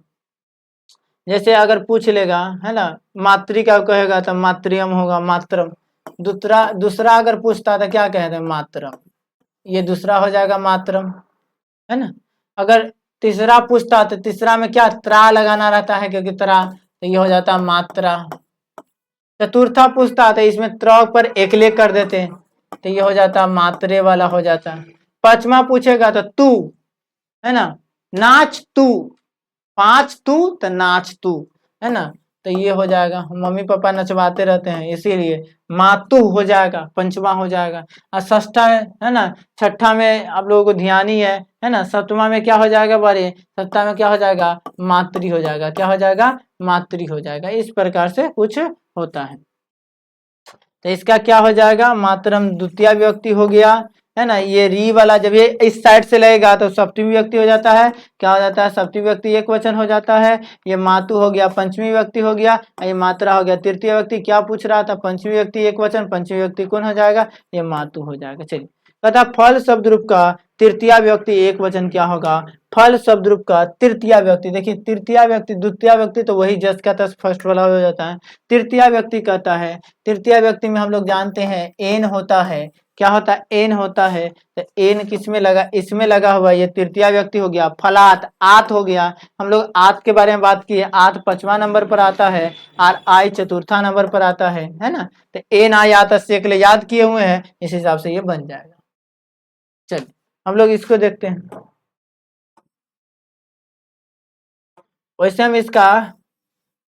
जैसे अगर पूछ लेगा, है ना, मातृ का कहेगा तो मातृयम होगा, मातरम। दूसरा अगर पूछता तो क्या कहते हैं? मातरम, ये दूसरा हो जाएगा मातरम, है ना। अगर तीसरा पूछता तो तीसरा में क्या त्रा लगाना रहता है, क्योंकि त्रा, तो ये हो जाता मात्रा। चतुर्था पूछता तो इसमें त्र पर एकले कर देते तो ये हो जाता मात्रे वाला हो जाता। पांचवा पूछेगा तो तू, है ना, नाच तू, 5 तू तो नाच तू, है ना। तो ये हो जाएगा, मम्मी पापा नचवाते रहते हैं इसीलिए मातु हो जाएगा, पंचमा हो जाएगा। और षष्ठा है ना, छठा में आप लोगों को ध्यान ही है ना। सप्तमा में क्या हो जाएगा? बड़े सप्ताह में क्या हो जाएगा? मातृ हो जाएगा। क्या हो जाएगा? मातृ हो जाएगा। इस प्रकार से कुछ होता है। तो इसका क्या हो जाएगा? मातरम द्वितीय व्यक्ति हो गया, है ना, ये री वाला जब ये इस साइड से लगेगा तो सप्तमी व्यक्ति हो जाता है, क्या हो जाता है, सप्तमी व्यक्ति एक वचन हो जाता है। ये मातु हो गया पंचमी व्यक्ति हो गया, ये मात्रा हो गया तृतीय व्यक्ति। क्या पूछ रहा था, पंचमी व्यक्ति एक वचन, पंचमी व्यक्ति कौन हो जाएगा, ये मातु हो जाएगा। चलिए, तथा फल शब्द रूप का तृतीय व्यक्ति एक वचन क्या होगा, फल शब्द रूप का तृतीय व्यक्ति, देखिए तृतीय व्यक्ति द्वितीय व्यक्ति तो वही जस का तस फर्स्ट वाला हो जाता है, तृतीय व्यक्ति कहता है, तृतीय व्यक्ति में हम लोग जानते हैं एन होता है, क्या होता है, एन होता है। तो एन किस में लगा, इसमें लगा हुआ, ये तृतीय व्यक्ति हो गया। फलात आत हो गया, हम लोग आत के बारे में बात किए, आत 5वां नंबर पर आता है और आई चतुर्था नंबर पर आता है ना। तो एन आई आत से के लिए याद किए हुए हैं, इस हिसाब से ये बन जाएगा। चलिए हम लोग इसको देखते हैं। वैसे हम इसका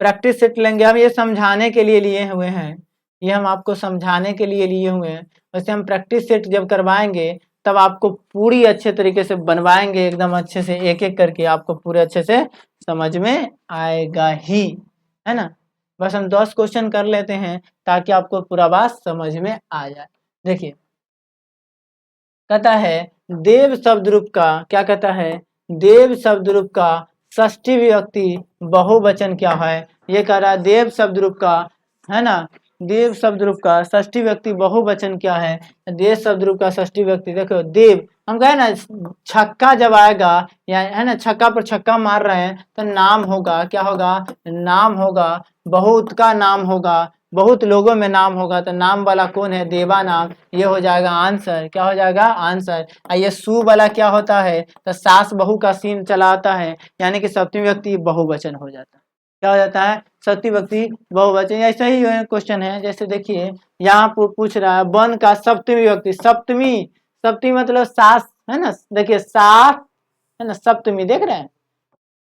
प्रैक्टिस सेट लेंगे, हम ये समझाने के लिए लिए हुए हैं, ये हम आपको समझाने के लिए लिए हुए हैं। वैसे हम प्रैक्टिस सेट जब करवाएंगे तब आपको पूरी अच्छे तरीके से बनवाएंगे, एकदम अच्छे से एक एक करके आपको पूरे अच्छे से समझ में आएगा ही, है ना। बस हम 10 क्वेश्चन कर लेते हैं ताकि आपको पूरा बात समझ में आ जाए। देखिए कहता है देव शब्द रूप का, क्या कहता है, देव शब्द रूप का षष्ठी विभक्ति बहुवचन क्या है, ये कह रहा है देव शब्द रूप का, है ना, देव शब्द रूप का षष्ठी व्यक्ति बहुवचन क्या है। देव शब्द रूप का षष्ठी व्यक्ति, देखो देव, हम कहे ना छक्का जब आएगा या है ना, छक्का पर छक्का मार रहे हैं तो नाम होगा, क्या होगा, नाम होगा, बहुत का नाम होगा, बहुत लोगों में नाम होगा, तो नाम वाला कौन है, देवा नाम, ये हो जाएगा आंसर, क्या हो जाएगा आंसर। ये सु वाला क्या होता है, तो सास बहू का सीन चला आता है, यानी कि सप्तमी व्यक्ति बहुवचन हो जाता है, क्या हो जाता है, सप्तमी व्यक्ति बहुवचन। ऐसा ही क्वेश्चन है, जैसे देखिए यहाँ पूछ रहा है वन का सप्तमी व्यक्ति, सप्तमी, सप्तमी मतलब सास, है ना, देखिए सास, है ना, सप्तमी देख रहे हैं,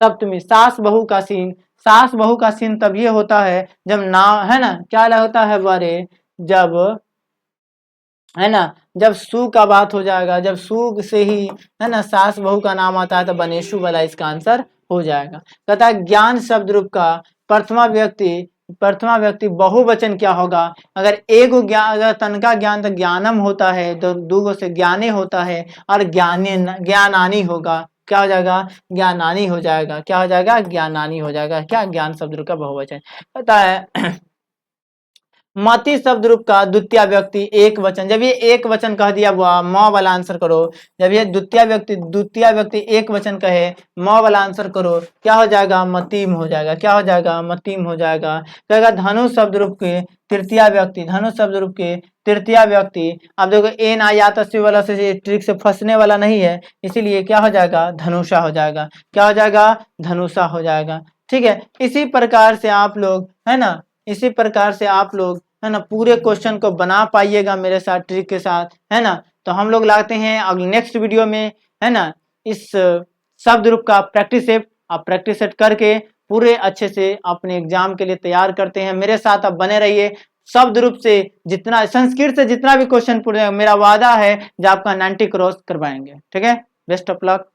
सप्तमी, सास बहू का सीन, सास बहू का सीन तब ये होता है जब नाम, है ना, क्या होता है बारे, जब, है ना, जब सु का बात हो जाएगा, जब सु से ही, है ना, सास बहू का नाम आता है तो बनेशु वाला इसका आंसर हो जाएगा। कहता है ज्ञान शब्द रूप का प्रथमा व्यक्ति, प्रथमा व्यक्ति बहुवचन क्या होगा, अगर एगो ज्ञान, अगर तनका ज्ञान तो ज्ञानम होता है, तो दूगो से ज्ञाने होता है, और ज्ञाने ज्ञानानी होगा, क्या हो जाएगा, ज्ञानानी हो जाएगा, क्या हो जाएगा, ज्ञानानी हो जाएगा, क्या, ज्ञान शब्द रूप का बहुवचन। कहता है मति शब्द रूप का द्वितीय व्यक्ति एक वचन, जब ये एक वचन कह दिया हुआ म वाला आंसर करो, जब ये द्वितीय व्यक्ति एक वचन कहे म वाला आंसर करो, क्या हो जाएगा, मतीम हो जाएगा, क्या हो जाएगा, मतीम हो जाएगा। कहेगा धनु शब्द रूप के तृतीय व्यक्ति, धनु शब्द रूप के तृतीय व्यक्ति, अब देखो एन आया तस्वीर वाला से ट्रिक से फंसने वाला नहीं है, इसीलिए क्या हो जाएगा, धनुषा हो जाएगा, क्या हो जाएगा, धनुषा हो जाएगा। ठीक है, इसी प्रकार से आप लोग, है ना, इसी प्रकार से आप लोग, है ना, पूरे क्वेश्चन को बना पाइएगा मेरे साथ ट्रिक के साथ, है ना। तो हम लोग लाते हैं अगले नेक्स्ट वीडियो में, है ना, इस शब्द रूप का प्रैक्टिस सेट, आप प्रैक्टिस सेट करके पूरे अच्छे से अपने एग्जाम के लिए तैयार करते हैं। मेरे साथ आप बने रहिए, शब्द रूप से जितना, संस्कृत से जितना भी क्वेश्चन पूछे, मेरा वादा है जो आपका 90 क्रॉस करवाएंगे। ठीक है, बेस्ट ऑफ लक।